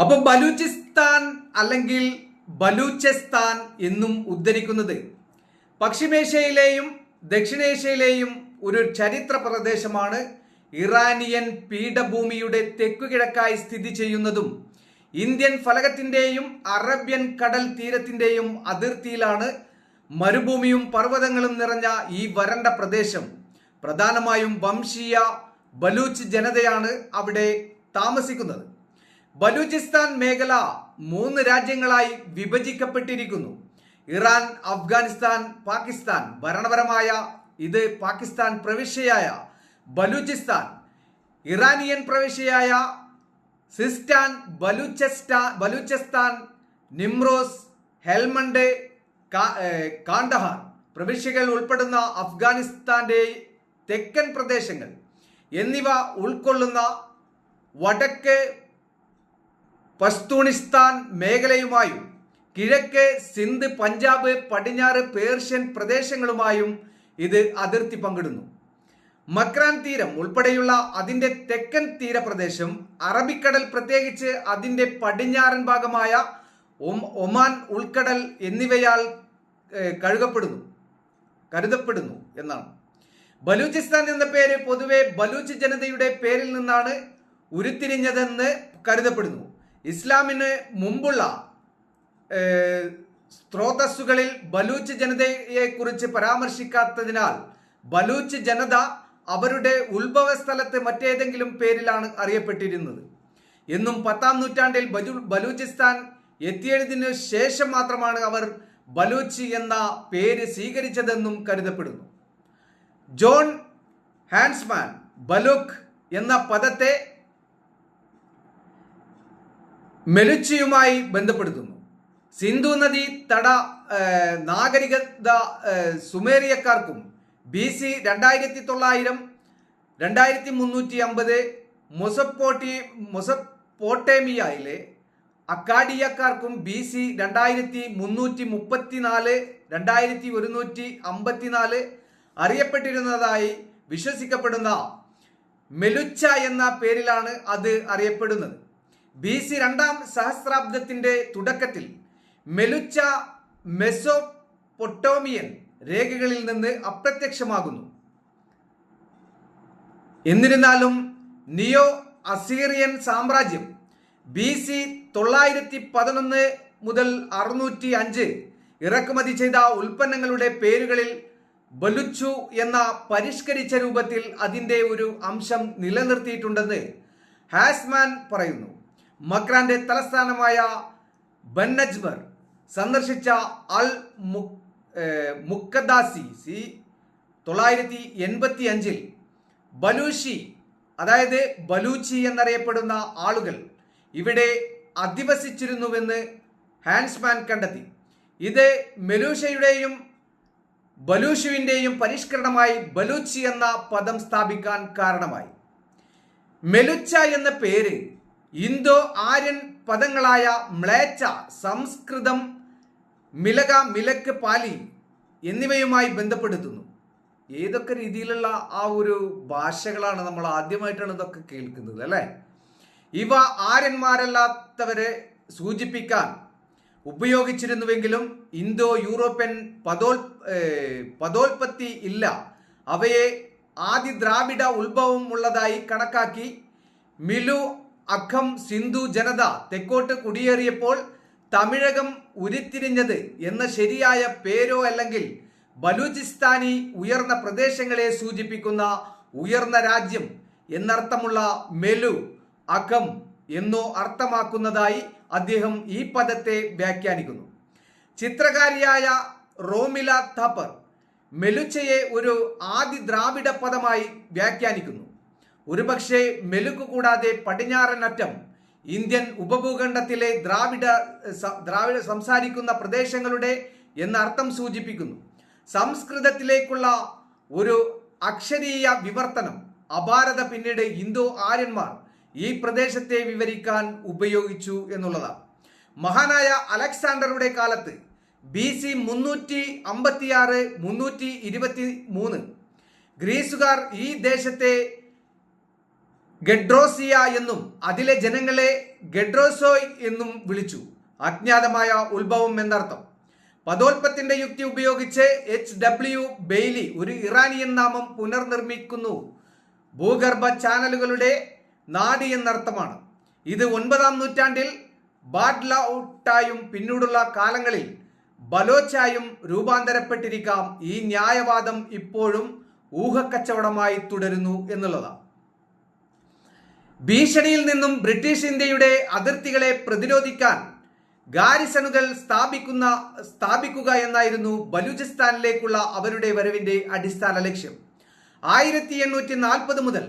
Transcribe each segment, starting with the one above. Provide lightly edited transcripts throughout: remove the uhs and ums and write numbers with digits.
അപ്പൊ ബലൂചിസ്ഥാൻ അല്ലെങ്കിൽ ബലൂചിസ്ഥാൻ എന്നും ഉദ്ധരിക്കുന്നത് പശ്ചിമേഷ്യയിലെയും ദക്ഷിണേഷ്യയിലെയും ഒരു ചരിത്ര പ്രദേശമാണ്. ഇറാനിയൻ പീഠഭൂമിയുടെ തെക്കുകിഴക്കായി സ്ഥിതി ചെയ്യുന്നതും ഇന്ത്യൻ ഫലകത്തിന്റെയും അറബ്യൻ കടൽ തീരത്തിന്റെയും അതിർത്തിയിലാണ്. മരുഭൂമിയും പർവ്വതങ്ങളും നിറഞ്ഞ ഈ വരണ്ട പ്രദേശം പ്രധാനമായും വംശീയ ബലൂച്ച് ജനതയാണ് അവിടെ താമസിക്കുന്നത്. ബലൂചിസ്ഥാൻ മേഖല 3 രാജ്യങ്ങളായി വിഭജിക്കപ്പെട്ടിരിക്കുന്നു. ഇറാൻ, അഫ്ഗാനിസ്ഥാൻ, പാകിസ്ഥാൻ. ഭരണപരമായ ഇത് പാകിസ്ഥാൻ പ്രവിശ്യയായ ബലൂചിസ്ഥാൻ, ഇറാനിയൻ പ്രവിശ്യയായ സിസ്റ്റാൻ, ബലൂചിസ്ഥാൻ, നിമ്രോസ്, ഹെൽമണ്ട്, കാണ്ഡഹാർ പ്രവിശ്യകൾ ഉൾപ്പെടുന്ന അഫ്ഗാനിസ്ഥാന്റെ തെക്കൻ പ്രദേശങ്ങൾ എന്നിവ ഉൾക്കൊള്ളുന്ന വടക്ക് പഷ്തൂണിസ്ഥാൻ മേഖലയുമായും കിഴക്ക് സിന്ധ്, പഞ്ചാബ്, പടിഞ്ഞാറ് പേർഷ്യൻ പ്രദേശങ്ങളുമായും ഇത് അതിർത്തി പങ്കിടുന്നു. മക്രാൻ തീരം ഉൾപ്പെടെയുള്ള അതിന്റെ തെക്കൻ തീരപ്രദേശം അറബിക്കടൽ, പ്രത്യേകിച്ച് അതിന്റെ പടിഞ്ഞാറൻ ഭാഗമായ ഒമാൻ ഉൾക്കടൽ എന്നിവയാൽ കരുതപ്പെടുന്നു എന്നാണ്. ബലൂചിസ്ഥാൻ എന്ന പേര് പൊതുവെ ബലൂച്ച് ജനതയുടെ പേരിൽ നിന്നാണ് ഉരുത്തിരിഞ്ഞതെന്ന് കരുതപ്പെടുന്നു. ഇസ്ലാമിന് മുമ്പുള്ള സ്രോതസ്സുകളിൽ ബലൂച്ച് ജനതയെ കുറിച്ച് പരാമർശിക്കാത്തതിനാൽ ബലൂച്ച് ജനത അവരുടെ ഉത്ഭവ സ്ഥലത്ത് മറ്റേതെങ്കിലും പേരിലാണ് അറിയപ്പെട്ടിരുന്നത് എന്നും 10-ാം നൂറ്റാണ്ടിൽ ബലൂചിസ്ഥാൻ എത്തിയതിനു ശേഷം മാത്രമാണ് അവർ ബലൂച്ച് എന്ന പേര് സ്വീകരിച്ചതെന്നും കരുതപ്പെടുന്നു. ജോൺ ഹാൻസ്മാൻ ബലൂക്ക് എന്ന പദത്തെ മെലുച്ചിയുമായി ബന്ധപ്പെടുത്തുന്നു. സിന്ധു നദി തട നാഗരികത സുമേറിയക്കാർക്കും BC 2900 2350 മൊസപ്പോട്ടേമിയയിലെ അക്കാഡിയക്കാർക്കും BC 2334 2154 അറിയപ്പെട്ടിരുന്നതായി വിശ്വസിക്കപ്പെടുന്ന മെലുച്ച എന്ന പേരിലാണ് അത് അറിയപ്പെടുന്നത്. BC 2-ാം സഹസ്രാബ്ദത്തിന്റെ തുടക്കത്തിൽ മെലുച്ച മെസോപ്പൊട്ടോമിയൻ രേഖകളിൽ നിന്ന് അപ്രത്യക്ഷമാകുന്നു. എന്നിരുന്നാലും നിയോ അസീറിയൻ സാമ്രാജ്യം BC 911 മുതൽ 605 ഇറക്കുമതി ചെയ്ത ഉൽപ്പന്നങ്ങളുടെ പേരുകളിൽ ബലുച്ചു എന്ന പരിഷ്കരിച്ച രൂപത്തിൽ അതിന്റെ ഒരു അംശം നിലനിർത്തിയിട്ടുണ്ടെന്ന് ഹാസ്മാൻ പറയുന്നു. മക്രാന്റെ തലസ്ഥാനമായ ബന്നജ്മർ സന്ദർശിച്ച അൽ മുക്കദാസി 985 ബലൂഷി, അതായത് ബലൂച്ചി എന്നറിയപ്പെടുന്ന ആളുകൾ ഇവിടെ അധിവസിച്ചിരുന്നുവെന്ന് ഹാൻസ്മാൻ കണ്ടെത്തി. ഇത് മെലൂഷയുടെയും ബലൂഷുവിന്റെയും പരിഷ്കരണമായി ബലൂച്ചി എന്ന പദം സ്ഥാപിക്കാൻ കാരണമായി. മെലുച്ച എന്ന പേര് ഇന്തോ ആര്യൻ പദങ്ങളായ മ്ലേച്ഛ, സംസ്കൃതം, മിലക, മിലക്ക്, പാലി എന്നിവയുമായി ബന്ധപ്പെടുത്തുന്നു. ഏതൊക്കെ രീതിയിലുള്ള ആ ഒരു ഭാഷകളാണ്, നമ്മൾ ആദ്യമായിട്ടാണ് ഇതൊക്കെ കേൾക്കുന്നത് അല്ലേ. ഇവ ആര്യന്മാരല്ലാത്തവരെ സൂചിപ്പിക്കാൻ ഉപയോഗിച്ചിരുന്നുവെങ്കിലും ഇന്തോ യൂറോപ്യൻ പദോൽപത്തി ഇല്ല. അവയെ ആദി ദ്രാവിഡ ഉത്ഭവം ഉള്ളതായി കണക്കാക്കി മിലു, അഖം, സിന്ധു ജനത തെക്കോട്ട് കുടിയേറിയപ്പോൾ തമിഴകം ഉരുത്തിരിഞ്ഞത് എന്ന ശരിയായ പേരോ അല്ലെങ്കിൽ ബലൂചിസ്ഥാനി ഉയർന്ന പ്രദേശങ്ങളെ സൂചിപ്പിക്കുന്ന ഉയർന്ന രാജ്യം എന്നർത്ഥമുള്ള മെലു, അഖം എന്നോ അർത്ഥമാക്കുന്നതായി അദ്ദേഹം ഈ പദത്തെ വ്യാഖ്യാനിക്കുന്നു. ചിത്രകാരിയായ റോമില താപ്പർ മെലുച്ചയെ ഒരു ആദി ദ്രാവിഡ പദമായി വ്യാഖ്യാനിക്കുന്നു. ഒരുപക്ഷെ മെലുക്ക് കൂടാതെ പടിഞ്ഞാറൻ അറ്റം ഇന്ത്യൻ ഉപഭൂഖണ്ഡത്തിലെ ദ്രാവിഡ സംസാരിക്കുന്ന പ്രദേശങ്ങളുടെ എന്ന അർത്ഥം സൂചിപ്പിക്കുന്നു. സംസ്കൃതത്തിലേക്കുള്ള ഒരു അക്ഷരീയ വിവർത്തനം അപാരത പിന്നീട് ഇന്തോ ആര്യന്മാർ ഈ പ്രദേശത്തെ വിവരിക്കാൻ ഉപയോഗിച്ചു എന്നുള്ളതാണ്. മഹാനായ അലക്സാണ്ടറുടെ കാലത്ത് BC 356 323 ഗ്രീസുകാർ ഈ ദേശത്തെ ഗഡ്രോസിയ എന്നും അതിലെ ജനങ്ങളെ ഗഡ്രോസോയ് എന്നും വിളിച്ചു. അജ്ഞാതമായ ഉത്ഭവം എന്നർത്ഥം. പദോൽപ്പത്തിന്റെ യുക്തി ഉപയോഗിച്ച് HW ബെയ്ലി ഒരു ഇറാനിയൻ നാമം പുനർനിർമ്മിക്കുന്നു. ഭൂഗർഭ ചാനലുകളുടെ നാട് എന്നർത്ഥമാണ്. ഇത് 9-ാം നൂറ്റാണ്ടിൽ ബാഡ്ലൌട്ടായും പിന്നീടുള്ള കാലങ്ങളിൽ ബലോച്ചായും രൂപാന്തരപ്പെട്ടിരിക്കാം. ഈ ന്യായവാദം ഇപ്പോഴും ഊഹക്കച്ചവടമായി തുടരുന്നു എന്നുള്ളതാണ്. ഭീഷണിയിൽ നിന്നും ബ്രിട്ടീഷ് ഇന്ത്യയുടെ അതിർത്തികളെ പ്രതിരോധിക്കാൻ ഗാരിസണുകൾ സ്ഥാപിക്കുക എന്നായിരുന്നു ബലൂചിസ്ഥാനിലേക്കുള്ള അവരുടെ വരവിന്റെ അടിസ്ഥാന ലക്ഷ്യം. 1840 മുതൽ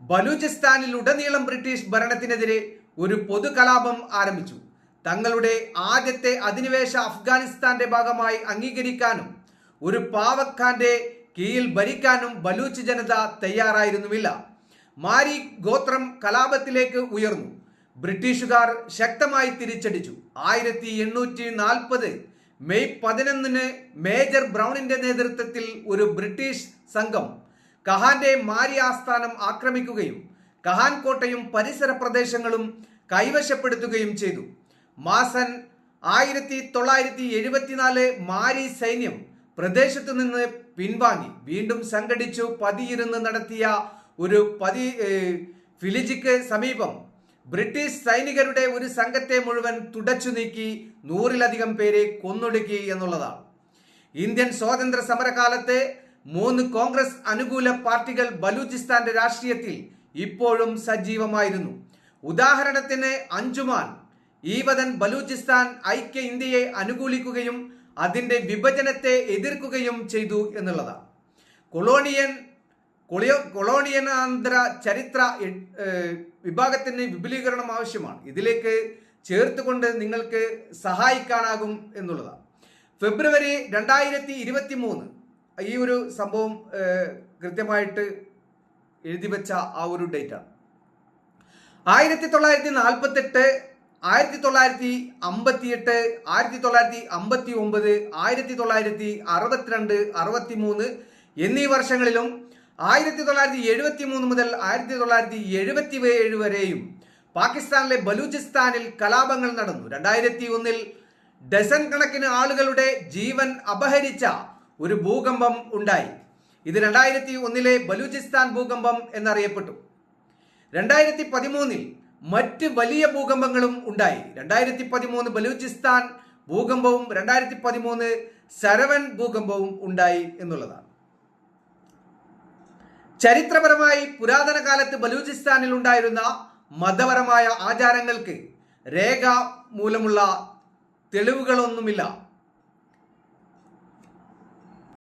ബലൂചിസ്ഥാനിലുടനീളം ബ്രിട്ടീഷ് ഭരണത്തിനെതിരെ ഒരു പൊതു കലാപം ആരംഭിച്ചു. തങ്ങളുടെ ആദ്യത്തെ അധിനിവേശ അഫ്ഗാനിസ്ഥാന്റെ ഭാഗമായി അംഗീകരിക്കാനും ഒരു പാവഖാന്റെ കീഴിൽ ഭരിക്കാനും ബലൂച്ച് ജനത തയ്യാറായിരുന്നുമില്ല. മാരി ഗോത്രം കലാപത്തിലേക്ക് ഉയർന്നു. ബ്രിട്ടീഷുകാർ ശക്തമായി തിരിച്ചടിച്ചു. 1840 മെയ് 11 മേജർ ബ്രൗണിന്റെ നേതൃത്വത്തിൽ ഒരു ബ്രിട്ടീഷ് സംഘം കഹാന്റെ മാരി ആസ്ഥാനം ആക്രമിക്കുകയും കഹാൻ കോട്ടയും പരിസര പ്രദേശങ്ങളും കൈവശപ്പെടുത്തുകയും ചെയ്തു. മാസൻ 1974 മാരി സൈന്യം പ്രദേശത്തു നിന്ന് പിൻവാങ്ങി വീണ്ടും സംഘടിച്ചു. പതിയിരുന്ന് നടത്തിയ ഒരു ഫിലിജിക്ക് സമീപം ബ്രിട്ടീഷ് സൈനികരുടെ ഒരു സംഘത്തെ മുഴുവൻ തുടച്ചു നീക്കി 100-ലധികം പേരെ കൊന്നൊടുക്കി എന്നുള്ളതാണ്. ഇന്ത്യൻ സ്വാതന്ത്ര്യ സമരകാലത്ത് 3 കോൺഗ്രസ് അനുകൂല പാർട്ടികൾ ബലൂചിസ്ഥാന്റെ രാഷ്ട്രീയത്തിൽ ഇപ്പോഴും സജീവമായിരുന്നു. ഉദാഹരണത്തിന് അഞ്ജുമാൻ ഈ വതൻ ബലൂചിസ്ഥാൻ ഐക്യ ഇന്ത്യയെ അനുകൂലിക്കുകയും അതിന്റെ വിഭജനത്തെ എതിർക്കുകയും ചെയ്തു എന്നുള്ളതാണ്. കൊളോണിയനാന്തര ചരിത്ര വിഭാഗത്തിന് വിപുലീകരണം ആവശ്യമാണ്. ഇതിലേക്ക് ചേർത്തുകൊണ്ട് നിങ്ങൾക്ക് സഹായിക്കാനാകും എന്നുള്ളതാണ്. ഫെബ്രുവരി 2023 ഈ ഒരു സംഭവം കൃത്യമായിട്ട് എഴുതി വെച്ച ആ ഒരു ഡേറ്റാണ്. 1948, 1958, 1959, 1962, 63 എന്നീ വർഷങ്ങളിലും 1973 മുതൽ 1977 വരെയും പാകിസ്ഥാനിലെ ബലൂചിസ്ഥാനിൽ കലാപങ്ങൾ നടന്നു. 2001 ഡസൻ കണക്കിന് ആളുകളുടെ ജീവൻ അപഹരിച്ച ഒരു ഭൂകമ്പം ഉണ്ടായി. ഇത് 2001 ബലൂചിസ്ഥാൻ ഭൂകമ്പം എന്നറിയപ്പെട്ടു. 2013 മറ്റ് വലിയ ഭൂകമ്പങ്ങളും ഉണ്ടായി. 2013 ബലൂചിസ്ഥാൻ ഭൂകമ്പവും 2013 സരവൻ ഭൂകമ്പവും ഉണ്ടായി എന്നുള്ളതാണ്. ചരിത്രപരമായി പുരാതന കാലത്ത് ബലൂചിസ്ഥാനിൽ ഉണ്ടായിരുന്ന മതപരമായ ആചാരങ്ങൾക്ക് രേഖ മൂലമുള്ള തെളിവുകളൊന്നുമില്ല.